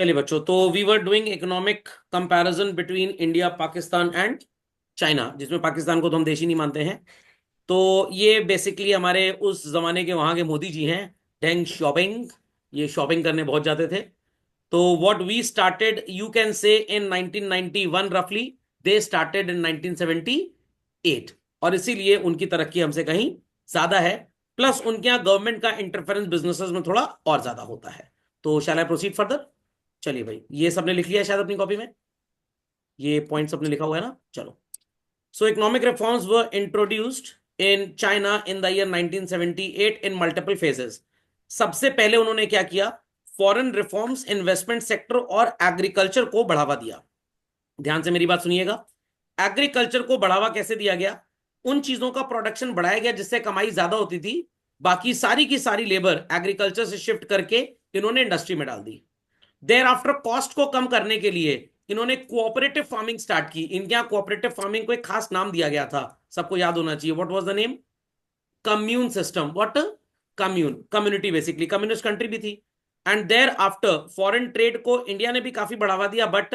चलिए बच्चों, तो we were doing economic comparison between India, Pakistan and China, जिसमें पाकिस्तान को तो हम देश ही नहीं मानते हैं। तो ये बेसिकली हमारे उस जमाने के वहां के मोदी जी हैं, डेंग शॉपिंग। ये शॉपिंग करने बहुत जाते थे। तो what we started you can say in 1991 रफली, दे स्टार्टेड इन 1978। और इसीलिए उनकी तरक्की हमसे कहीं ज्यादा है। प्लस उनके यहाँ गवर्नमेंट का इंटरफेरेंस बिजनेसेस में थोड़ा और ज्यादा होता है। तो शैल आई प्रोसीड फर्दर? चलिए भाई, ये सबने लिख लिया है शायद अपनी कॉपी में। ये पॉइंट सबने लिखा हुआ है ना? चलो। सो economic reforms were introduced in China in the year 1978 in multiple phases. सबसे पहले उन्होंने क्या किया? फॉरेन रिफॉर्म्स, इन्वेस्टमेंट सेक्टर और एग्रीकल्चर को बढ़ावा दिया। ध्यान से मेरी बात सुनिएगा। एग्रीकल्चर को बढ़ावा कैसे दिया गया? उन चीजों का प्रोडक्शन बढ़ाया गया जिससे कमाई ज्यादा होती थी। बाकी सारी की सारी लेबर एग्रीकल्चर से शिफ्ट करके इन्होंने इंडस्ट्री में डाल दी। देर आफ्टर कॉस्ट को कम करने के लिए इन्होंने कोऑपरेटिव फार्मिंग स्टार्ट की। इनके यहाँ कोऑपरेटिव फार्मिंग को एक खास नाम दिया गया था, सबको याद होना चाहिए। What was the name? Commune system. What? Commune, community, basically communist country भी थी। And thereafter foreign trade को इंडिया ने भी काफी बढ़ावा दिया, बट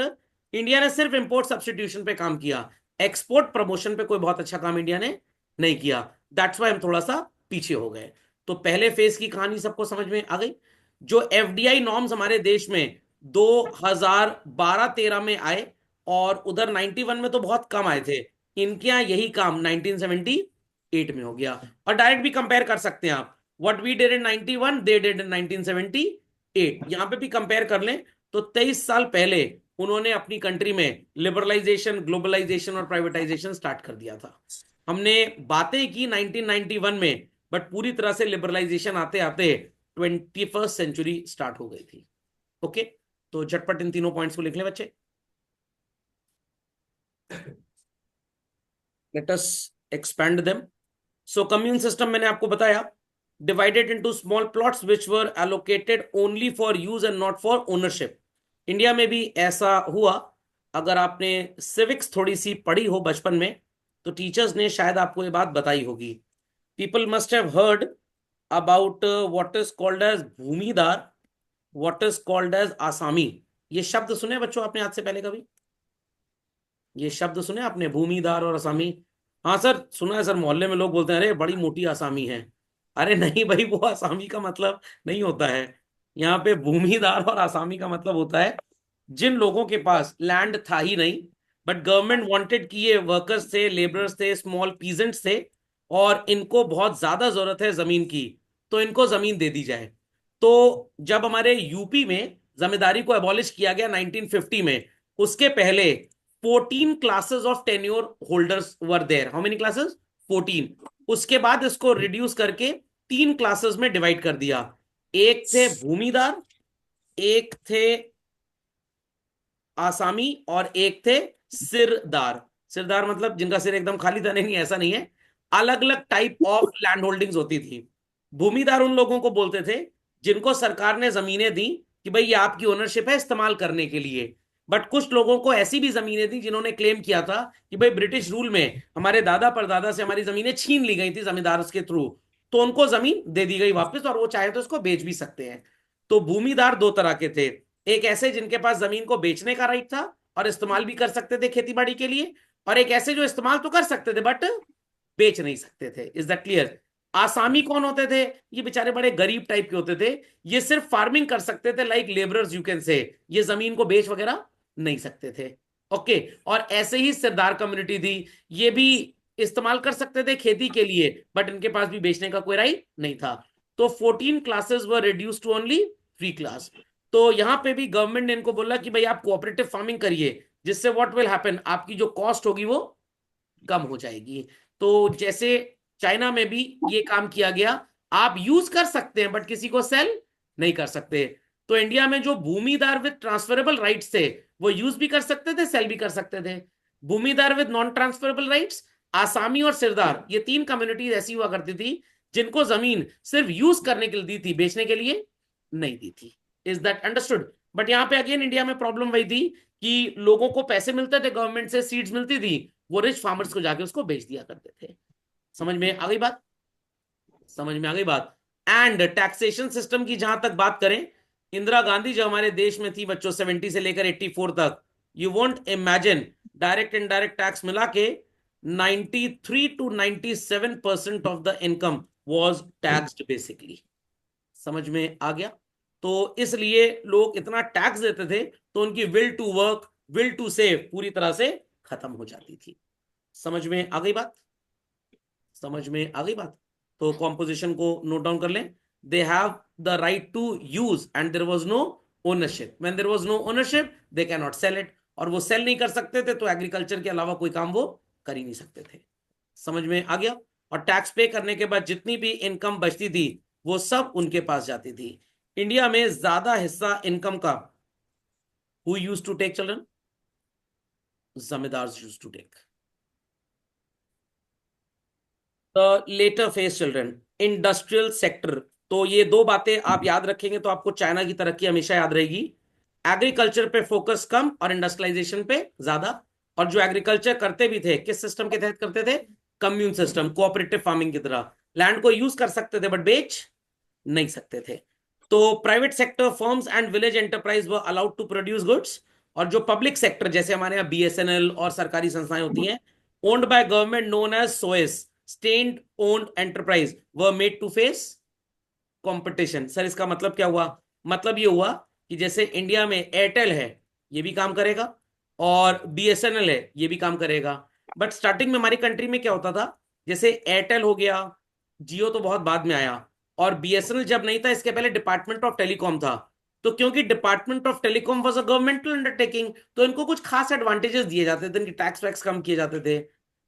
इंडिया ने सिर्फ इंपोर्ट सब्सटीट्यूशन पे काम किया। एक्सपोर्ट प्रमोशन पे कोई बहुत अच्छा काम इंडिया ने नहीं किया। दैट्स वाई हम थोड़ा सा पीछे हो गए। तो पहले फेज की कहानी सबको समझ में आ गई। जो एफडीआई नॉर्म्स हमारे देश में 2012-13 में आए, और उधर 91 में तो बहुत कम आए थे। इनके यहाँ यही काम 1978 में हो गया। और डायरेक्ट भी कंपेयर कर सकते हैं आप। What we did in 91 they did in 1978। यहां पे भी कंपेयर कर लें तो 23 साल पहले उन्होंने अपनी कंट्री में लिबरलाइजेशन, ग्लोबलाइजेशन और प्राइवेटाइजेशन स्टार्ट कर दिया था। हमने बातें की 1991 में, बट पूरी तरह से लिबरलाइजेशन आते आते 21st सेंचुरी स्टार्ट हो गई थी। ओके, तो झटपट इन तीनों पॉइंट्स को लिख लें बच्चे। Let us expand them. So commune system मैंने आपको बताया, divided into small plots which were allocated only for use and not for ownership. India में भी ऐसा हुआ। अगर आपने सिविक्स थोड़ी सी पढ़ी हो बचपन में, तो टीचर्स ने शायद आपको ये बात बताई होगी। People must have heard about what is called as bhumidar, what is called as asami. ये शब्द सुने बच्चों आपने आज से पहले कभी? ये शब्द सुने आपने, भूमिदार और असामी? हाँ सर, सुना है सर। मोहल्ले में लोग बोलते हैं अरे बड़ी मोटी आसामी है। अरे नहीं भाई, वो आसामी का मतलब नहीं होता है। यहाँ पे भूमिदार और आसामी का मतलब होता है जिन लोगों के पास लैंड था ही नहीं, बट गवर्नमेंट वांटेड कि ये वर्कर्स थे, लेबरर्स थे, स्मॉल पीजेंट्स थे, और इनको बहुत ज्यादा जरूरत है जमीन की, तो इनको जमीन दे दी जाए। तो जब हमारे यूपी में जमींदारी को एबॉलिश किया गया 1950 में, उसके पहले 14 classes of tenure holders were there. How many classes? 14। उसके बाद इसको रिड्यूस करके 3 क्लासेस में डिवाइड कर दिया। एक थे भूमिदार, एक थे आसामी, और एक थे सिरदार। सिरदार मतलब जिनका सिर एकदम खाली था? नहीं, ऐसा नहीं है। अलग अलग टाइप ऑफ लैंड होल्डिंग्स होती थी। भूमिदार उन लोगों को बोलते थे जिनको सरकार ने जमीनें दी कि भाई ये आपकी ओनरशिप है इस्तेमाल करने के लिए। बट कुछ लोगों को ऐसी भी जमीनें दी जिन्होंने क्लेम किया था कि भाई ब्रिटिश रूल में हमारे दादा परदादा से हमारी जमीनें छीन ली गई थी जमींदार के थ्रू, तो उनको जमीन दे दी गई वापस, और वो चाहे तो उसको बेच भी सकते हैं। तो भूमिदार दो तरह के थे। एक ऐसे जिनके पास जमीन को बेचने का राइट था और इस्तेमाल भी कर सकते थे खेती बाड़ी के लिए, और एक ऐसे जो इस्तेमाल तो कर सकते थे बट बेच नहीं सकते थे। Is that clear? आसामी कौन होते थे? ये बेचारे बड़े गरीब टाइप के होते थे। ये सिर्फ फार्मिंग कर सकते थे, लाइक लेबरर्स यू कैन से। ये जमीन को बेच वगैरह नहीं सकते थे। ओके। और ऐसे ही सरदार कम्युनिटी थी। ये भी इस्तेमाल कर सकते थे खेती के लिए, बट इनके पास भी बेचने का कोई राइट नहीं था। तो 14 classes were reduce to only 3 class. तो यहां पे भी गवर्नमेंट ने इनको बोला कि भाई आप कोऑपरेटिव फार्मिंग करिए, जिससे व्हाट विल हैपन, आपकी जो कॉस्ट होगी वो कम हो जाएगी। तो जैसे चाइना में भी ये काम किया गया। आप यूज कर सकते हैं बट किसी को सेल नहीं कर सकते। तो इंडिया में जो भूमिदार विद ट्रांसफरेबल राइट्स थे, वो यूज भी कर सकते थे, सेल भी कर सकते थे। भूमिदार विद नॉन ट्रांसफरेबल राइट्स, आसामी और सिरदार, ये 3 कम्युनिटीज ऐसी हुआ करती थी जिनको जमीन सिर्फ यूज करने के लिए दी थी, बेचने के लिए नहीं दी थी। Is that understood? बट यहां पे अगेन इंडिया में प्रॉब्लम वही थी कि लोगों को पैसे मिलते थे, गवर्नमेंट से सीड्स मिलती थी, वो रिच फार्मर्स को जाके उसको बेच दिया करते थे। समझ में आ गई बात? समझ में आ गई बात? एंड टैक्सेशन सिस्टम की जहां तक बात करें, इंदिरा गांधी जो हमारे देश में थी बच्चों 70 से लेकर 84 तक, you won't imagine, direct indirect tax मिला के 93 to 97% of the income was taxed basically. समझ में आ गया? तो इसलिए लोग इतना टैक्स देते थे तो उनकी will to work, will to save पूरी तरह से खत्म हो जाती थी। समझ में आ गई बात? समझ में आ गई बात? तो कॉम्पोजिशन को नोट डाउन कर लें। They have the right to use and there was no ownership. When there was no ownership they can not sell it, और वो सेल नहीं कर सकते थे तो एग्रीकल्चर के अलावा कोई काम वो कर ही नहीं सकते थे। समझ में आ गया? और टैक्स पे करने के बाद जितनी भी इनकम बचती थी वो सब उनके पास जाती थी। इंडिया में ज्यादा हिस्सा इनकम का who used to take children? Zamindar used to take. The latter phase children, industrial sector. तो ये दो बातें आप याद रखेंगे तो आपको चाइना की तरक्की हमेशा याद रहेगी। एग्रीकल्चर पे फोकस कम और इंडस्ट्रियलाइजेशन पे ज्यादा। और जो एग्रीकल्चर करते भी थे किस सिस्टम के तहत करते थे? कम्यून सिस्टम, कोऑपरेटिव फार्मिंग की तरह। लैंड को यूज कर सकते थे बट बेच नहीं सकते थे। तो private sector firms and village enterprise were allowed to produce goods. और जो पब्लिक सेक्टर जैसे हमारे यहाँ बीएसएनएल और सरकारी संस्थाएं होती हैं, owned by government known as SOEs, state owned enterprise, were made to face competition. Sir इसका मतलब क्या हुआ? मतलब ये हुआ कि जैसे इंडिया में एयरटेल है, ये भी काम करेगा, और बीएसएनएल है, ये भी काम करेगा। बट स्टार्टिंग में हमारी कंट्री में क्या होता था, जैसे एयरटेल हो गया, जियो तो बहुत बाद में आया, और बीएसएनएल जब नहीं था इसके पहले डिपार्टमेंट ऑफ टेलीकॉम था। तो क्योंकि department of telecom was a governmental undertaking तो इनको कुछ खास एडवांटेजेस दिए जाते थे, इनकी टैक्स वैक्स कम किए जाते थे।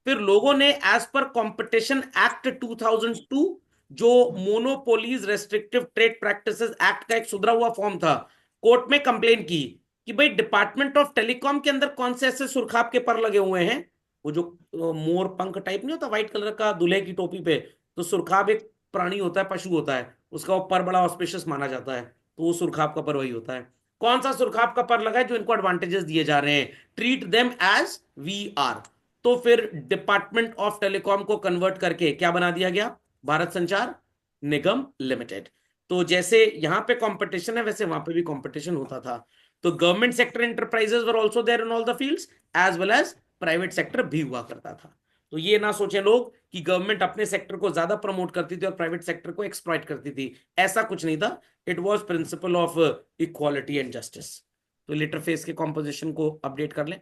फिर लोगों ने एज पर कंपटीशन एक्ट 2002, जो monopolies restrictive trade practices act का एक सुधरा हुआ फॉर्म था, कोर्ट में कंप्लेन की कि भाई डिपार्टमेंट ऑफ टेलीकॉम के अंदर कौन से ऐसे सुरखाब के पर लगे हुए हैं। वो जो मोर पंख टाइप नहीं होता व्हाइट कलर का दूल्हे की टोपी पे, तो सुरखाब एक प्राणी होता है, पशु होता है, उसका वो पर बड़ा ऑस्पिशियस माना जाता है, तो वो सुरखाब का पर वही होता है। कौन सा सुरखाब का पर लगा है जो इनको एडवांटेजेस दिए जा रहे हैं? Treat them as we are. तो फिर डिपार्टमेंट ऑफ टेलीकॉम को कन्वर्ट करके क्या बना दिया गया? भारत संचार निगम लिमिटेड। तो जैसे यहां पे कंपटीशन है वैसे वहां पे भी कंपटीशन होता था। तो government sector enterprises were also there in all the fields as well as private sector भी हुआ करता था। तो ये ना सोचें लोग कि गवर्नमेंट अपने सेक्टर को ज्यादा प्रमोट करती थी और प्राइवेट सेक्टर को एक्सप्लॉइट करती थी, ऐसा कुछ नहीं था। It was principle of equality and justice. तो लेटर फेस के कॉम्पोजिशन को अपडेट कर लें।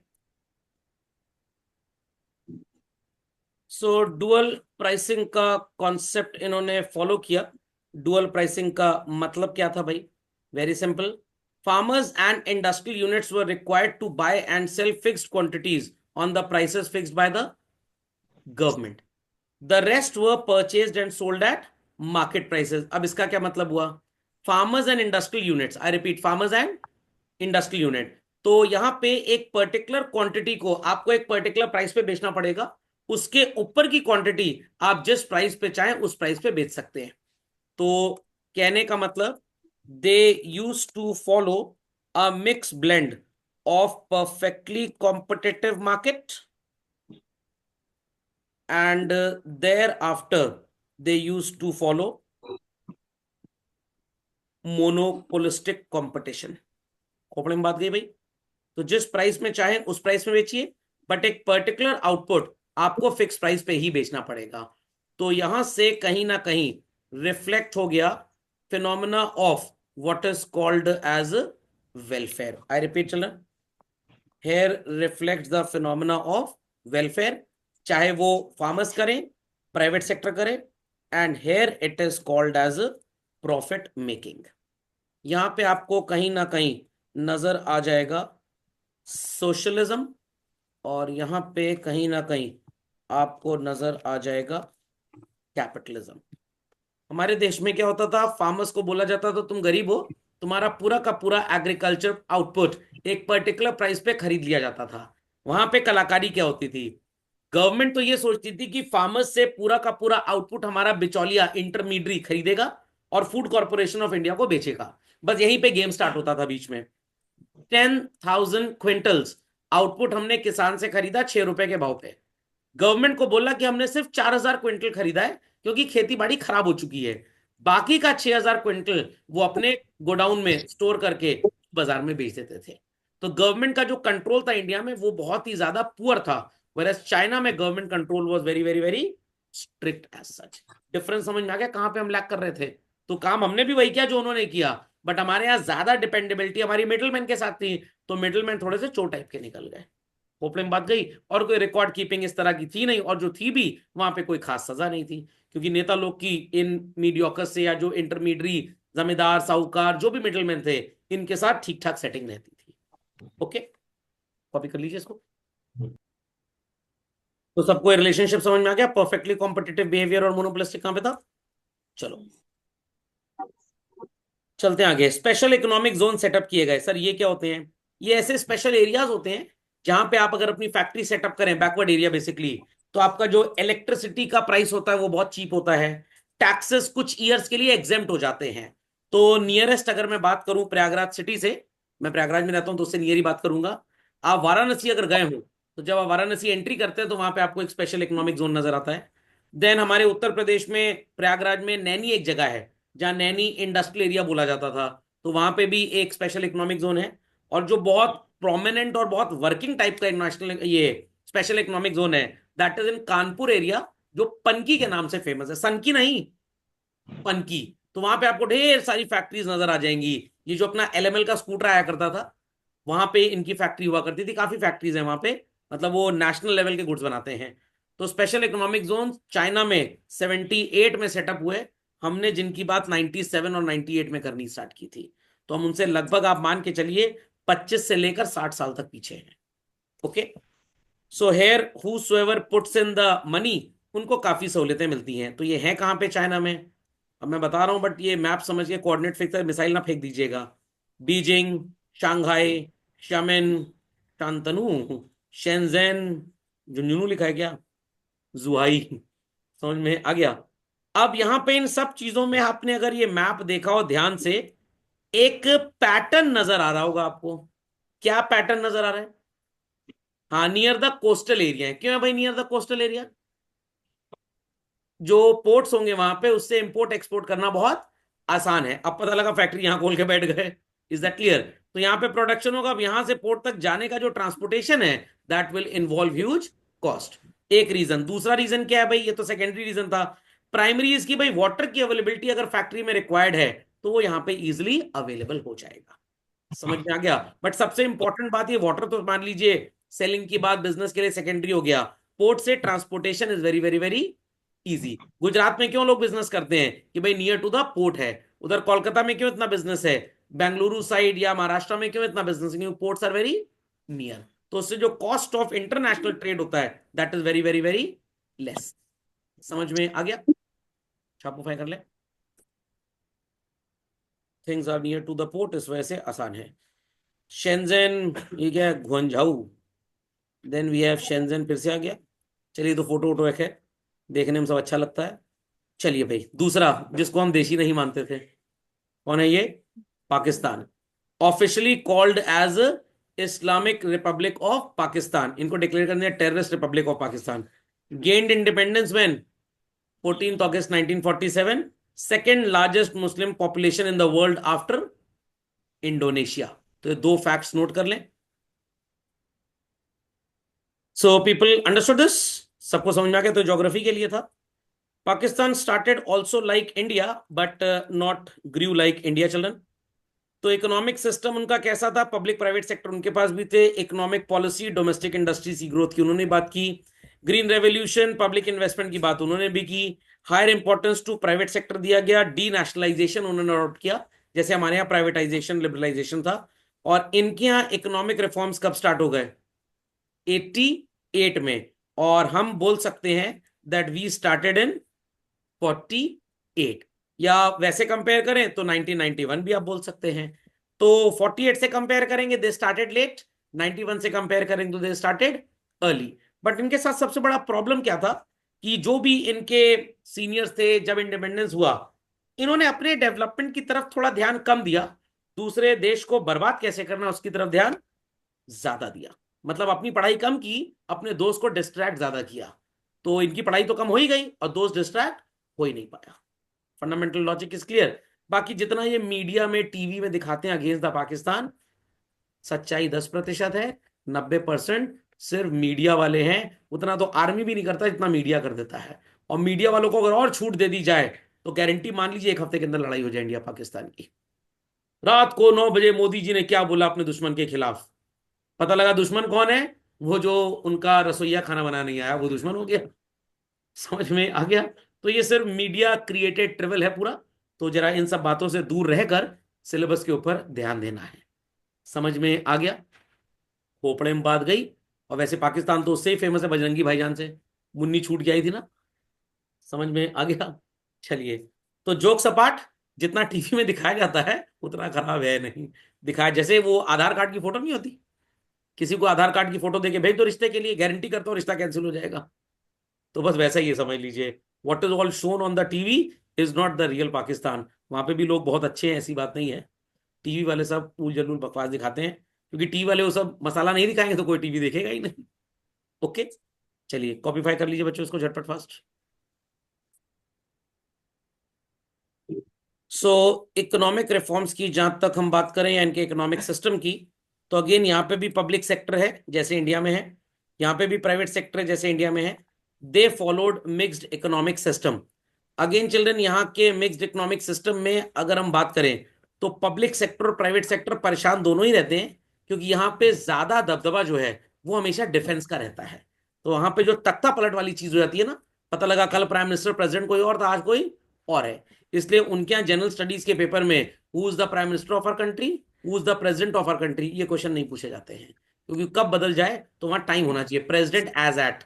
सो डुअल प्राइसिंग का कॉन्सेप्ट इन्होंने फॉलो किया। डुअल प्राइसिंग का मतलब क्या था भाई? Very simple. Farmers and industrial units were required to buy and sell fixed quantities on the prices fixed by the government. The rest were purchased and sold at market prices. अब इसका क्या मतलब हुआ? Farmers and industrial units, I repeat, farmers and industrial unit, तो यहां पे एक particular quantity को आपको एक पर्टिकुलर प्राइस पे बेचना पड़ेगा। उसके ऊपर की क्वांटिटी आप जिस प्राइस पे चाहें उस प्राइस पे बेच सकते हैं। तो कहने का मतलब, they used to follow a mix blend of perfectly competitive market and thereafter they used to follow monopolistic competition. खोपड़े में बात गई भाई? तो जिस प्राइस में चाहे उस प्राइस में बेचिए, बट एक पर्टिकुलर आउटपुट आपको फिक्स प्राइस पे ही बेचना पड़ेगा। तो यहां से कहीं ना कहीं रिफ्लेक्ट हो गया phenomena of what is called as welfare. I repeat children, here reflect the phenomena of welfare, चाहे वो फार्मर्स करें, प्राइवेट सेक्टर करे, and here it is called as profit making. यहां पे आपको कहीं ना कहीं नजर आ जाएगा सोशलिज्म, और यहां पे कहीं ना कहीं आपको नजर आ जाएगा कैपिटलिज्म। हमारे देश में क्या होता था? फार्मर्स को बोला जाता था तुम गरीब हो, तुम्हारा पूरा का पूरा एग्रीकल्चर आउटपुट एक पर्टिकुलर प्राइस पे खरीद लिया जाता था। वहां पे कलाकारी क्या होती थी? गवर्नमेंट तो ये सोचती थी कि फार्मर्स से पूरा का पूरा आउटपुट हमारा बिचौलिया इंटरमीडियरी खरीदेगा और फूड कॉर्पोरेशन ऑफ इंडिया को बेचेगा। बस यहीं पे गेम स्टार्ट होता था बीच में। 10,000 क्विंटल्स आउटपुट हमने किसान से खरीदा 6 रुपए के भाव पे। गवर्नमेंट को बोला कि हमने सिर्फ 4,000 क्विंटल खरीदा है क्योंकि खेती बाड़ी खराब हो चुकी है। बाकी का 6,000 क्विंटल वो अपने गोडाउन में स्टोर करके बाजार में बेच देते थे। तो गवर्नमेंट का जो कंट्रोल था इंडिया में वो बहुत ही ज्यादा पुअर था, वेरएज चाइना में government control was very very very strict as such. Difference समझ में आ गया कहां पे हम लैक कर रहे थे? तो काम हमने भी वही किया जो उन्होंने किया, बट हमारे यहाँ ज्यादा डिपेंडेबिलिटी हमारी मिडिलमैन के साथ थी, तो मिडिलमैन थोड़े से चोर टाइप के निकल गए। होपले में बात गई। और कोई रिकॉर्ड कीपिंग इस तरह की थी नहीं, और जो थी भी वहां पे कोई खास सजा नहीं थी, क्योंकि नेता लोग की इन मीडियोकस से या जो इंटरमीडियरी जमींदार साहूकार जो भी मिडिलमैन थे इनके साथ ठीक ठाक सेटिंग रहती थी। ओके, कॉपी कर लीजिए इसको। तो सबको रिलेशनशिप समझ में आ गया? परफेक्टली कॉम्पिटिटिव बिहेवियर और मोनोपोलिस्टिक कहां पे था? चलो चलते हैं आगे। स्पेशल इकोनॉमिक जोन सेटअप किए गए। सर ये क्या होते हैं? ये ऐसे स्पेशल एरियाज होते हैं जहां पे आप अगर अपनी फैक्ट्री सेटअप करें, बैकवर्ड एरिया बेसिकली, तो आपका जो इलेक्ट्रिसिटी का प्राइस होता है वो बहुत चीप होता है। टैक्सेस कुछ ईयर्स के लिए एग्जेम्प्ट हो जाते हैं। तो नियरेस्ट अगर मैं बात करूं प्रयागराज सिटी से, मैं प्रयागराज में रहता हूं तो उससे नियर ही बात करूंगा। आप वाराणसी अगर गए हो तो जब आप वाराणसी एंट्री करते हैं तो वहां पे आपको एक स्पेशल इकोनॉमिक जोन नजर आता है। देन हमारे उत्तर प्रदेश में प्रयागराज में नैनी एक जगह है जहाँ नैनी इंडस्ट्रियल एरिया बोला जाता था, तो वहां पे भी एक स्पेशल इकोनॉमिक जोन है। और जो बहुत प्रोमिनेंट और बहुत वर्किंग टाइप का नेशनल ये स्पेशल इकोनॉमिक जोन है, that is in Kanpur area, जो पनकी के नाम से फेमस है। सनकी नहीं, पनकी। तो वहां पे आपको ढेर सारी फैक्ट्रीज नजर आ जाएंगी। ये जो अपना एलएमएल का स्कूटर आया करता था, वहां पे इनकी फैक्ट्री हुआ करती थी। काफी फैक्ट्रीज है वहां पे, मतलब वो नेशनल लेवल के गुड्स बनाते हैं। तो स्पेशल इकोनॉमिक जोन चाइना में 78 में सेटअप हुए। हमने जिनकी बात 97 और 98 में करनी स्टार्ट की थी, तो हम उनसे लगभग आप मान के चलिए 25 से लेकर 60 साल तक पीछे हैं। Okay, so here हुसोएवर puts in the money, उनको काफी सहूलियतें मिलती हैं। तो ये है कहां पे? चाइना में। अब मैं बता रहा हूं, बट ये मैप समझ के कोऑर्डिनेट फिक्स, मिसाइल ना फेंक दीजिएगा। Beijing, Shanghai, Xiamen, Shantanu, Shenzhen, Jhunjhunu लिखा है क्या? जुहाई। समझ में आ गया? अब यहां पे इन सब चीजों में आपने अगर ये मैप देखा हो ध्यान से, एक पैटर्न नजर आ रहा होगा आपको। क्या पैटर्न नजर आ रहा है? हाँ, नियर द कोस्टल एरिया है। क्यों है भाई नियर द कोस्टल एरिया? जो पोर्ट्स होंगे वहां पे उससे इंपोर्ट एक्सपोर्ट करना बहुत आसान है। अब पता लगा फैक्ट्री यहां खोल के बैठ गए। Is that clear? तो यहां पे प्रोडक्शन होगा, अब यहां से पोर्ट तक जाने का जो ट्रांसपोर्टेशन है that will involve huge cost. एक रीजन। दूसरा रीजन क्या है भाई? ये तो सेकेंडरी रीजन था। प्राइमरी इसकी भाई वाटर की अवेलेबिलिटी अगर फैक्ट्री में रिक्वायर्ड है तो वो यहां पे इजिली अवेलेबल हो जाएगा। समझ में आ गया? बट सबसे इंपॉर्टेंट बात ये वाटर तो मान लीजिए सेलिंग की बात बिजनेस के लिए सेकेंडरी हो गया। पोर्ट से transportation is very very very easy. Gujarat में क्यों लोग बिजनेस करते हैं? कि भाई नियर टू द पोर्ट है। उधर कोलकाता में क्यों इतना बिजनेस है? बेंगलुरु साइड या महाराष्ट्र में क्यों इतना बिजनेस है? क्योंकि पोर्ट्स आर वेरी नियर। तो उससे जो कॉस्ट ऑफ इंटरनेशनल ट्रेड होता है that is very very very less. समझ में आ गया? शॉपिफाई कर ले। Things are near to the port, इस वजह से आसान है। शेंजेन, ये क्या है? Guangzhou. Then we have Shenzhen, फिर से आ गया। चलिए, तो फोटो वोटो रखे, देखने में सब अच्छा लगता है। चलिए भाई, दूसरा जिसको हम देशी नहीं मानते थे, कौन है ये? Pakistan. Officially called as Islamic Republic of Pakistan. इनको डिक्लेयर करने terrorist republic of Pakistan. Gained independence when? 14 August 1947। Second largest Muslim population in the world after Indonesia. तो ये दो फैक्ट्स नोट कर लें। So people understood this? सबको समझ में आ गया? तो ज्योग्राफी के लिए था। Pakistan started also like India but not grew like India children. तो इकोनॉमिक सिस्टम उनका कैसा था? पब्लिक प्राइवेट सेक्टर उनके पास भी थे। इकोनॉमिक पॉलिसी डोमेस्टिक इंडस्ट्रीज की ग्रोथ की उन्होंने बात की। ग्रीन रेवोल्यूशन पब्लिक इन्वेस्टमेंट की बात उन्होंने भी की। Higher importance to private sector दिया गया। डी नेशनलाइजेशन उन्होंने अडॉप्ट किया, जैसे हमारे यहाँ प्राइवेटाइजेशन लिबरलाइजेशन था। और इनके यहाँ इकोनॉमिक रिफॉर्म्स कब स्टार्ट हो गए? 88 में। और हम बोल सकते हैं दैट वी स्टार्टेड इन 48। या वैसे कंपेयर करें तो 1991 भी आप बोल सकते हैं। तो 48 से कंपेयर करेंगे दे स्टार्टेड लेट, 91 से कंपेयर करेंगे तो दे स्टार्टेड अर्ली। बट इनके साथ सबसे बड़ा प्रॉब्लम क्या था? कि जो भी इनके सीनियर्स थे जब इंडिपेंडेंस हुआ, इन्होंने अपने डेवलपमेंट की तरफ थोड़ा ध्यान कम दिया, दूसरे देश को बर्बाद कैसे करना उसकी तरफ ध्यान ज्यादा दिया। मतलब अपनी पढ़ाई कम की, अपने दोस्त को डिस्ट्रैक्ट ज्यादा किया। तो इनकी पढ़ाई तो कम हो ही गई और दोस्त डिस्ट्रैक्ट हो ही नहीं पाया। Fundamental logic is clear. बाकी जितना ये मीडिया में टीवी में दिखाते हैं अगेंस्ट द पाकिस्तान, सच्चाई 10% है, 90% सिर्फ मीडिया वाले हैं। उतना तो आर्मी भी नहीं करता जितना मीडिया कर देता है। और मीडिया वालों को अगर और छूट दे दी जाए तो गारंटी मान लीजिए 1 हफ्ते के अंदर लड़ाई हो जाए इंडिया पाकिस्तान की। रात को 9 बजे मोदी जी ने क्या बोला अपने दुश्मन के खिलाफ, पता लगा दुश्मन कौन है, वो जो उनका रसोईया खाना बनाना नहीं आया वो दुश्मन हो गया। समझ में आ गया। तो ये सिर्फ मीडिया क्रिएटेड ट्रिबल है पूरा। तो जरा इन सब बातों से दूर रहकर सिलेबस के ऊपर ध्यान देना है। समझ में आ गया। खोपड़े में बात गई। और वैसे पाकिस्तान तो उससे ही फेमस है, बजरंगी भाईजान से। मुन्नी छूट के आई थी ना। समझ में आ गया। चलिए, तो जोक सपाट, जितना टीवी में दिखाया जाता है उतना खराब है नहीं। दिखाया जैसे वो आधार कार्ड की फोटो नहीं होती, किसी को आधार कार्ड की फोटो देके भेज दो रिश्ते के लिए, गारंटी करता हूँ रिश्ता कैंसिल हो जाएगा। तो बस वैसा ही है, समझ लीजिए। What is all shown on the TV is not the real Pakistan. वहां पे भी लोग बहुत अच्छे हैं, ऐसी बात नहीं है। टीवी वाले सब उल जलूल बकवास दिखाते हैं, क्योंकि टीवी वाले वो सब मसाला नहीं दिखाएंगे तो कोई टीवी देखेगा ही नहीं। ओके, चलिए कॉपीफाई कर लीजिए बच्चों इसको झटपट फास्ट। सो इकोनॉमिक रिफॉर्म्स की जहां तक हम बात करें या इनके इकोनॉमिक सिस्टम की, तो अगेन यहाँ पे भी पब्लिक सेक्टर है जैसे इंडिया में है, यहाँ पे भी प्राइवेट सेक्टर है जैसे इंडिया में है। They followed mixed economic system. Again children, यहाँ के मिक्स्ड इकोनॉमिक सिस्टम में अगर हम बात करें तो पब्लिक सेक्टर और प्राइवेट सेक्टर परेशान दोनों ही रहते हैं, क्योंकि यहाँ पे ज्यादा दबदबा जो है वो हमेशा डिफेंस का रहता है। तो वहां पे जो तख्ता पलट वाली चीज हो जाती है ना, पता लगा कल प्राइम मिनिस्टर प्रेसिडेंट कोई और था, आज कोई और है। इसलिए उनके यहाँ जनरल स्टडीज के पेपर में who is the prime minister of our country, who is the president of our country, ये क्वेश्चन नहीं पूछे जाते हैं, क्योंकि कब बदल जाए तो वहां टाइम होना चाहिए। President as at,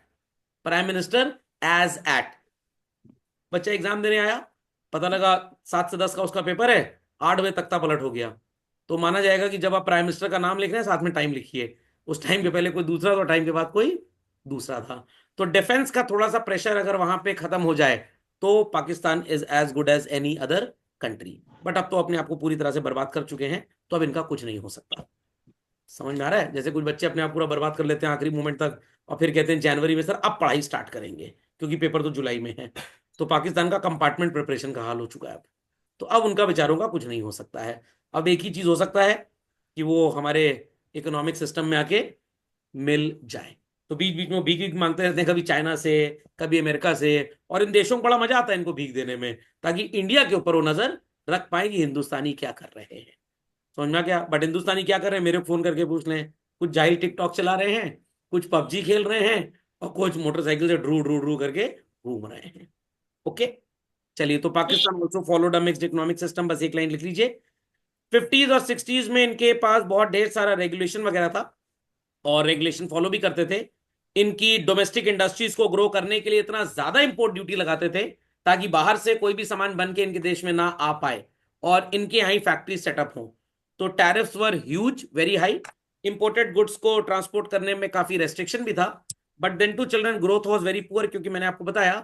prime minister as at. बच्चा एग्जाम देने आया, पता लगा 7 से 10 का उसका पेपर है, 8 बजे तख्ता पलट हो गया, तो माना जाएगा कि जब आप प्राइम मिनिस्टर का नाम लिख रहे हैं साथ में टाइम लिखिए। उस टाइम के पहले कोई दूसरा था, टाइम के बाद कोई दूसरा था। तो डिफेंस का थोड़ा सा प्रेशर अगर वहां पे खत्म हो जाए तो Pakistan is as good as any other country. But अब तो अपने आप को पूरी तरह से बर्बाद कर चुके हैं, तो अब इनका कुछ नहीं हो सकता। समझ में आ रहा है। जैसे कुछ बच्चे अपने आप पूरा बर्बाद कर लेते हैं आखिरी मोमेंट तक, और फिर कहते हैं जनवरी में सर अब पढ़ाई स्टार्ट करेंगे, क्योंकि पेपर तो जुलाई में है। तो पाकिस्तान का कंपार्टमेंट प्रिपरेशन का हाल हो चुका है अब। तो अब उनका बेचारों का कुछ नहीं हो सकता है। अब एक ही चीज हो सकता है कि वो हमारे इकोनॉमिक सिस्टम में आके मिल जाए। तो बीच बीच में भीख भीख मांगते रहते हैं, कभी चाइना से कभी अमेरिका से, और इन देशों को बड़ा मजा आता है इनको भीख देने में, ताकि इंडिया के ऊपर वो नजर रख पाए कि हिंदुस्तानी क्या कर रहे हैं। समझना क्या, बट हिंदुस्तानी क्या कर रहे हैं मेरे फोन करके पूछ लें। कुछ जाहिल टिकटॉक चला रहे हैं, कुछ पबजी खेल रहे हैं, और कुछ मोटरसाइकिल से ड्रू ड्रू ड्रू करके घूम रहे हैं। ओके, चलिए। तो Pakistan also followed a mixed economic system, बस एक लाइन लिख लीजिए। 50s और 60s में इनके पास बहुत ढेर सारा रेगुलेशन वगैरह था, और रेगुलेशन फॉलो भी करते थे। इनकी डोमेस्टिक इंडस्ट्रीज को ग्रो करने के लिए इतना ज्यादा इंपोर्ट ड्यूटी लगाते थे ताकि बाहर से कोई भी सामान बन के इनके देश में ना आ पाए, और इनके यहाँ ही फैक्ट्री सेटअप हो। तो tariffs were huge, very high. Imported goods को ट्रांसपोर्ट करने में काफी रेस्ट्रिक्शन भी था। But then too children growth was very poor, क्योंकि मैंने आपको बताया,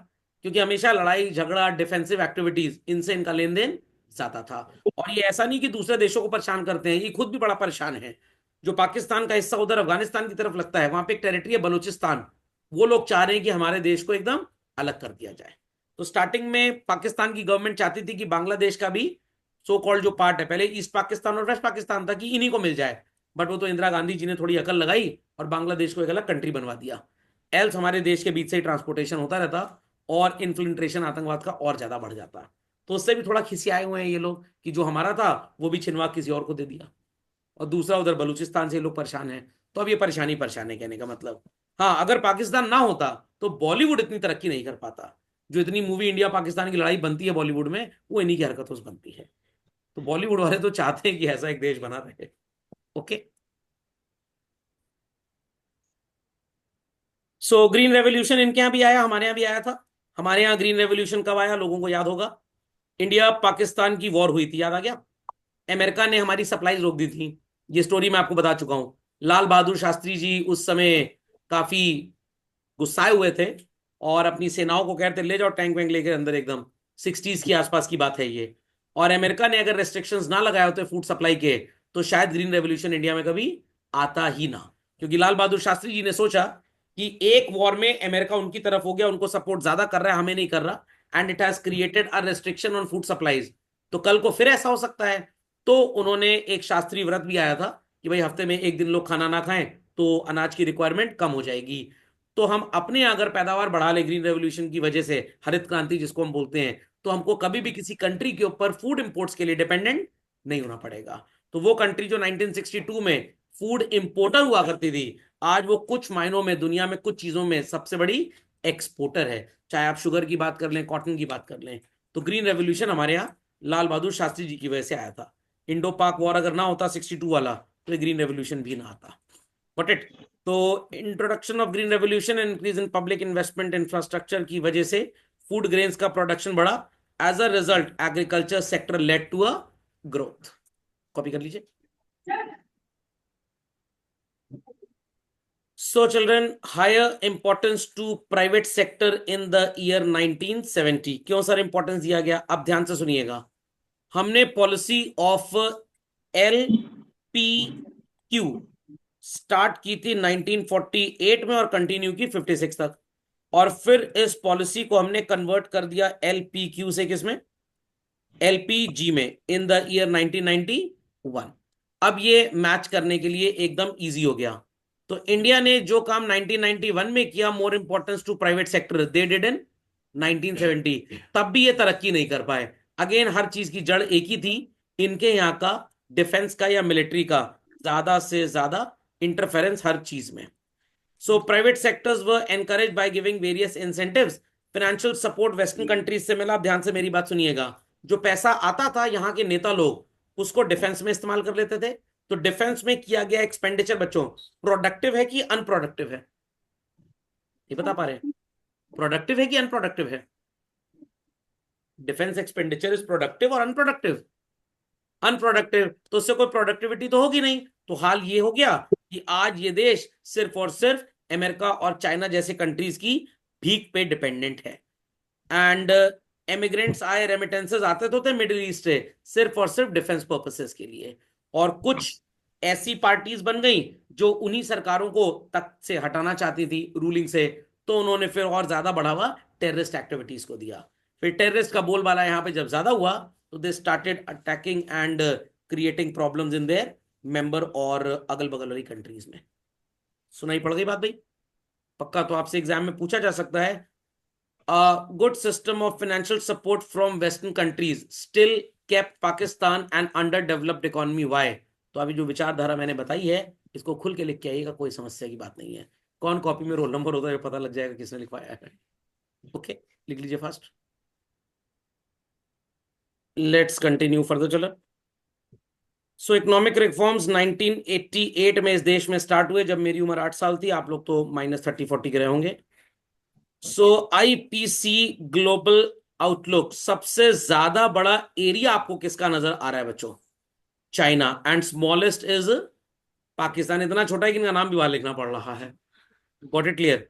क्योंकि हमेशा लड़ाई झगड़ा डिफेंसिव एक्टिविटीज, इनसे इनका लेन देन ज्यादा था। और ये ऐसा नहीं कि दूसरे देशों को परेशान करते हैं, ये खुद भी बड़ा परेशान है। जो पाकिस्तान का हिस्सा उधर अफगानिस्तान की तरफ लगता है, वहां पे एक टेरिटरी है बलूचिस्तान, वो लोग चाह रहे हैं कि हमारे देश को एकदम अलग कर दिया जाए। तो स्टार्टिंग में पाकिस्तान की गवर्नमेंट चाहती थी कि बांग्लादेश का भी सो कॉल्ड जो पार्ट है, पहले ईस्ट पाकिस्तान और वेस्ट पाकिस्तान था, कि इन्हीं को मिल जाए। बट वो तो इंदिरा गांधी जी ने थोड़ी अकल लगाई और बांग्लादेश को एक अलग कंट्री बनवा दिया। एल्स हमारे देश के बीच से ही ट्रांसपोर्टेशन होता रहता, और इन्फ्लिट्रेशन आतंकवाद का और ज्यादा बढ़ जाता। तो उससे भी थोड़ा खिसियाए हुए हैं ये लोग कि जो हमारा था वो भी छिनवा किसी और को दे दिया, और दूसरा उधर बलूचिस्तान से लोग परेशान हैं। तो अब ये परेशानी परेशान है कहने का मतलब। हाँ, अगर पाकिस्तान ना होता तो बॉलीवुड इतनी तरक्की नहीं कर पाता। जो इतनी मूवी इंडिया पाकिस्तान की लड़ाई बनती है बॉलीवुड में, वो इन्हीं की हरकतों से बनती है। तो बॉलीवुड वाले तो चाहते हैं कि ऐसा एक देश बना रहे। ओके, सो ग्रीन रेवोल्यूशन इनके यहाँ भी आया, हमारे यहाँ भी आया था। हमारे यहाँ ग्रीन रेवोल्यूशन कब आया लोगों को याद होगा। इंडिया पाकिस्तान की वॉर हुई थी, याद आ गया। अमेरिका ने हमारी सप्लाईज रोक दी थी, ये स्टोरी मैं आपको बता चुका हूं। लाल बहादुर शास्त्री जी उस समय काफी गुस्साए हुए थे, और अपनी सेनाओं को कहते ले जाओ टैंक वैंक लेकर अंदर, एकदम 60s की आसपास की बात है ये। और अमेरिका ने अगर रेस्ट्रिक्शंस ना लगाए होते फूड सप्लाई के, तो शायद ग्रीन रेवोल्यूशन इंडिया में कभी आता ही ना। क्योंकि लाल बहादुर शास्त्री जी ने सोचा कि एक वॉर में अमेरिका उनकी तरफ हो गया, उनको सपोर्ट ज्यादा कर रहा है, हमें नहीं कर रहा, and it has created a restriction on food supplies. तो कल को फिर ऐसा हो सकता है। तो उन्होंने एक शास्त्रीय व्रत भी आया था कि भाई हफ्ते में एक दिन लोग खाना ना खाएं तो अनाज की रिक्वायरमेंट कम हो जाएगी। तो हम अपने अगर पैदावार बढ़ा ले ग्रीन रेवोल्यूशन की वजह से, हरित क्रांति जिसको हम बोलते हैं, तो हमको कभी भी किसी कंट्री के ऊपर फूड इंपोर्ट्स के लिए डिपेंडेंट नहीं होना पड़ेगा। तो वो कंट्री जो 1962 में फूड इंपोर्टर हुआ करती थी, आज वो कुछ मायनों में दुनिया में कुछ चीजों में सबसे बड़ी एक्सपोर्टर है। चाहे आप शुगर की बात कर लें, कॉटन की बात कर लें। तो ग्रीन रेवोल्यूशन हमारे यहाँ लाल बहादुर शास्त्री जी की वजह से आया था। इंडो पाक वॉर अगर ना होता 62 वाला, तो ये ग्रीन रेवोल्यूशन भी ना आता। बट इट तो introduction of green revolution, increase in public investment infrastructure की वजह से फूड ग्रेन्स का प्रोडक्शन बढ़ा। As a result agriculture sector led to a growth. Copy कर लीजिए। So children, higher importance to private sector in the year 1970। क्यों sir importance दिया गया? अब ध्यान से सुनिएगा। हमने policy of L P Q start की थी 1948 में और कंटिन्यू की 56 तक। और फिर इस पॉलिसी को हमने कन्वर्ट कर दिया एलपीक्यू से, किसमें? एलपीजी में, इन द ईयर 1991। अब ये मैच करने के लिए एकदम इजी हो गया। तो इंडिया ने जो काम 1991 में किया, more importance to private sector, they did in 1970। तब भी ये तरक्की नहीं कर पाए। अगेन हर चीज की जड़ एक ही थी, इनके यहाँ का डिफेंस का या मिलिट्री का ज्यादा से ज्यादा इंटरफेरेंस हर चीज में। So private sectors were encourage by giving various incentives, financial support western countries से मिला। आप ध्यान से मेरी बात सुनिएगा। जो पैसा आता था यहाँ के नेता लोग उसको डिफेंस में इस्तेमाल कर लेते थे। तो डिफेंस में किया गया एक्सपेंडिचर बच्चों प्रोडक्टिव है कि अनप्रोडक्टिव है? ये बता पा रहे हैं? प्रोडक्टिव है कि अनप्रोडक्टिव है? डिफेंस एक्सपेंडिचर इज प्रोडक्टिव और अनप्रोडक्टिव? अनप्रोडक्टिव। तो उससे कोई प्रोडक्टिविटी तो होगी नहीं। तो हाल ये हो गया कि आज ये देश सिर्फ और सिर्फ अमेरिका और चाइना जैसे कंट्रीज की भीख पे डिपेंडेंट है। एंड एमिग्रेंट्स आए, रेमिटेंसेस आते तो थे मिडिल ईस्ट से, सिर्फ और सिर्फ डिफेंस पर्पसेस के लिए। और कुछ ऐसी पार्टीज बन गई जो उन्हीं सरकारों को तख्त से हटाना चाहती थी, रूलिंग से। तो उन्होंने फिर और ज्यादा बढ़ावा टेररिस्ट एक्टिविटीज को दिया। फिर टेररिस्ट का बोलबाला यहाँ पे जब ज्यादा हुआ तो they started attacking and creating problems in their member और अगल बगल वाली कंट्रीज में। सुनाई पड़ गई बात भाई? पक्का तो आपसे एग्जाम में पूछा जा सकता है। A good system of financial support from Western countries still kept Pakistan an underdeveloped economy. Why? तो अभी जो विचारधारा मैंने बताई है इसको खुल के लिख के आइएगा, कोई समस्या की बात नहीं है। कौन कॉपी में रोल नंबर होता है पता लग जाएगा किसने लिखवाया है। ओके, लिख लीजिए फास्ट। Let's continue further. चलो, सो इकोनॉमिक रिफॉर्म्स 1988 में इस देश में स्टार्ट हुए, जब मेरी उम्र 8 साल थी। आप लोग तो -30-40 के रहे होंगे। सो आईपीसी ग्लोबल आउटलुक, सबसे ज्यादा बड़ा एरिया आपको किसका नजर आ रहा है बच्चों? China. And smallest is Pakistan. इतना छोटा है कि इनका नाम भी वहां लिखना पड़ रहा है। Got it clear?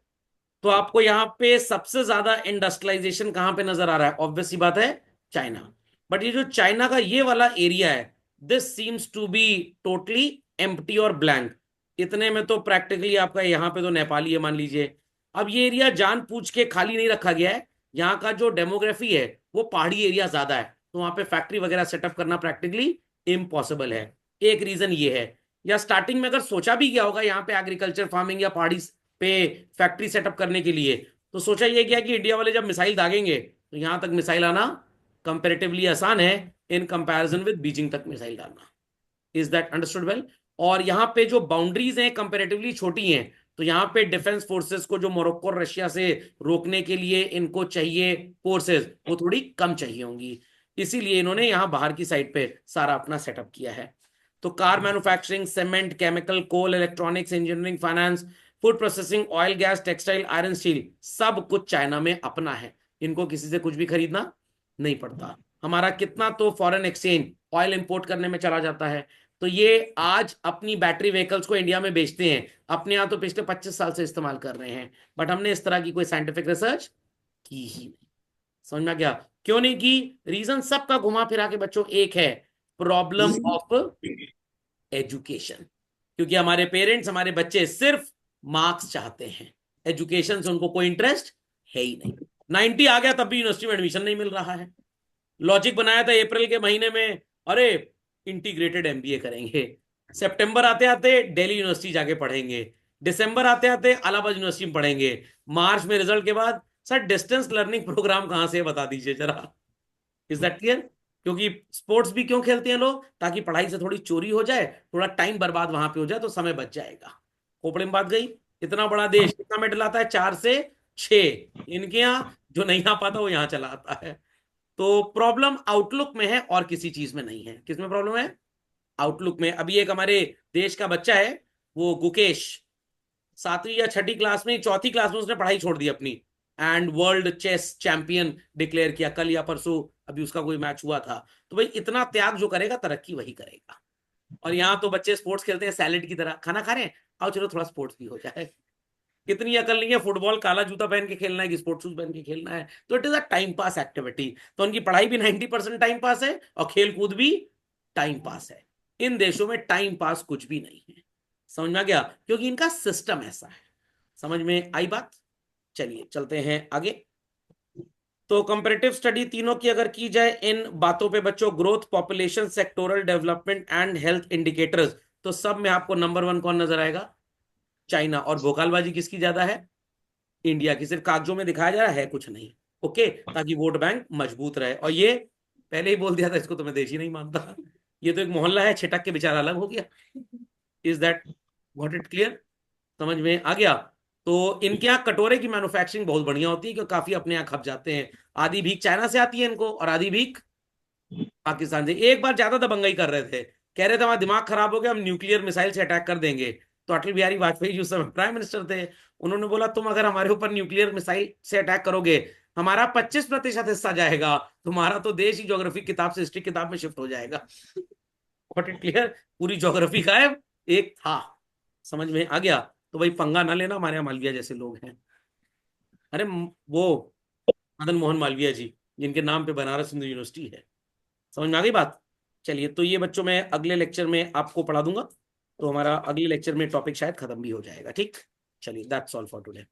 तो आपको यहाँ पे सबसे ज्यादा इंडस्ट्रियलाइजेशन कहां पे नजर आ रहा है? ऑब्वियस सी बात है, चाइना। बट ये जो चाइना का ये वाला एरिया है, this seems to be totally empty और ब्लैंक। इतने में तो प्रैक्टिकली आपका यहाँ पे तो नेपाली है मान लीजिए। अब ये एरिया जान पूछ के खाली नहीं रखा गया है। यहाँ का जो डेमोग्राफी है वो पहाड़ी एरिया ज्यादा है, तो वहां पे फैक्ट्री वगैरह सेटअप करना प्रैक्टिकली इम्पॉसिबल है। एक रीजन ये है। या स्टार्टिंग में अगर सोचा भी गया होगा यहाँ पे एग्रीकल्चर फार्मिंग या पहाड़ी पे फैक्ट्री सेटअप करने के लिए, तो सोचा यह गया कि इंडिया वाले जब मिसाइल दागेंगे तो यहां तक मिसाइल आना कंपेरेटिवली आसान है इन कंपैरिजन विद बीजिंग तक मिसाइल डालना। Is that understood well? और यहाँ पे जो बाउंड्रीज हैं कंपेरेटिवली छोटी हैं। तो यहाँ पे डिफेंस फोर्सेस को जो मोरक्को और रशिया से रोकने के लिए इनको चाहिए फोर्सेस, वो थोड़ी कम चाहिए होंगी। इसीलिए इन्होंने यहाँ बाहर की साइड पे सारा अपना सेटअप किया है। तो car manufacturing, cement, chemical, coal, electronics, engineering, finance, food processing, oil, gas, textile, iron, steel, सब कुछ चाइना में अपना है। इनको किसी से कुछ भी खरीदना नहीं पड़ता। हमारा कितना तो फॉरेन एक्सचेंज ऑयल इंपोर्ट करने में चला जाता है। तो ये आज अपनी बैटरी व्हीकल्स को इंडिया में बेचते हैं, अपने यहाँ तो पिछले 25 साल से इस्तेमाल कर रहे हैं। बट हमने इस तरह की कोई साइंटिफिक रिसर्च की ही नहीं। समझ में गया क्यों नहीं की? रीजन सबका घुमा फिरा के बच्चों एक है, प्रॉब्लम ऑफ एजुकेशन। क्योंकि हमारे पेरेंट्स, हमारे बच्चे सिर्फ मार्क्स चाहते हैं, एजुकेशन से उनको कोई इंटरेस्ट है ही नहीं। 90 आ गया तब भी यूनिवर्सिटी में एडमिशन नहीं मिल रहा है। लॉजिक बनाया था अप्रैल के महीने में, अरे इंटीग्रेटेड एमबीए करेंगे। सितंबर आते आते दिल्ली यूनिवर्सिटी जाके पढ़ेंगे। दिसंबर आते आते इलाहाबाद यूनिवर्सिटी में पढ़ेंगे। मार्च में रिजल्ट के बाद सर डिस्टेंस लर्निंग प्रोग्राम कहां से है बता दीजिए जरा। Is that clear? क्योंकि स्पोर्ट्स भी क्यों खेलते हैं लोग? ताकि पढ़ाई से थोड़ी चोरी हो जाए, थोड़ा टाइम बर्बाद वहां पे हो जाए तो समय बच जाएगा। खोपड़े में बात गई। इतना बड़ा देश कितना मेडल आता है? 4 से 6। इनके यहाँ जो नहीं आ पाता वो यहाँ चला आता है। तो प्रॉब्लम आउटलुक में है और किसी चीज में नहीं है। किसमें प्रॉब्लम है? आउटलुक में। अभी एक हमारे देश का बच्चा है, वो गुकेश, 7वीं या 6ठी क्लास में, 4थी क्लास में उसने पढ़ाई छोड़ दी अपनी, and world chess champion declare किया कल या परसों। अभी उसका कोई मैच हुआ था। तो भाई इतना त्याग जो करेगा तरक्की वही करेगा। और यहाँ तो बच्चे स्पोर्ट्स खेलते हैं सैलेड की तरह, खाना खा रहे हैं, आओ चलो थोड़ा स्पोर्ट्स भी हो जाए। इतनी अकल नहीं है फुटबॉल काला जूता पहन के खेलना है कि स्पोर्ट्स शूज पहन के खेलना है। तो it is a time pass activity. तो उनकी पढ़ाई भी 90% टाइम पास है और खेल कूद भी टाइम पास है। इन देशों में टाइम पास कुछ भी नहीं है। समझ में आ गया? क्योंकि इनका सिस्टम ऐसा है। समझ में आई बात? चलिए चलते हैं आगे। तो कंपैरेटिव स्टडी तीनों की अगर की जाए इन बातों पे बच्चों, growth, population, sectoral development and health indicators, तो सब में आपको नंबर 1 कौन नजर आएगा? चाइना। और भोकालबाजी किसकी ज्यादा है? इंडिया की। सिर्फ कागजों में दिखाया जा रहा है, कुछ नहीं। ओके, ताकि वोट बैंक मजबूत रहे। और ये पहले ही बोल दिया था, इसको तो मैं देश ही नहीं मानता। ये तो एक मोहल्ला है, छिटक के बेचारा अलग हो गया। Is that what it clear? समझ में आ गया? तो इनके यहाँ कटोरे की मैन्युफैक्चरिंग बहुत बढ़िया होती है, क्योंकि काफी अपने यहाँ खप जाते हैं। आधी भीख चाइना से आती है इनको, और आधी भीख पाकिस्तान से। एक बार ज्यादा दबंगई कर रहे थे, कह रहे थे हमारा दिमाग खराब हो गया, हम न्यूक्लियर मिसाइल से अटैक कर देंगे। तो अटल बिहारी वाजपेयी जी उस समय प्राइम मिनिस्टर थे। उन्होंने बोला तुम अगर हमारे ऊपर न्यूक्लियर मिसाइल से अटैक करोगे, हमारा 25% हिस्सा जाएगा, तुम्हारा तो देश ही ज्योग्राफी किताब से हिस्ट्री किताब में शिफ्ट हो जाएगा। What it clear? पूरी ज्योग्राफी गायब, एक था। समझ में आ गया? तो भाई पंगा ना लेना, हमारे यहाँ मालविया जैसे लोग हैं। अरे वो मदन मोहन मालवीय जी, जिनके नाम पे बनारस हिंदू यूनिवर्सिटी है। समझ में आ गई बात? चलिए, तो ये बच्चों मैं अगले लेक्चर में आपको पढ़ा दूंगा। तो हमारा अगले लेक्चर में टॉपिक शायद खत्म भी हो जाएगा। ठीक, चलिए दैट्स ऑल फॉर टुडे।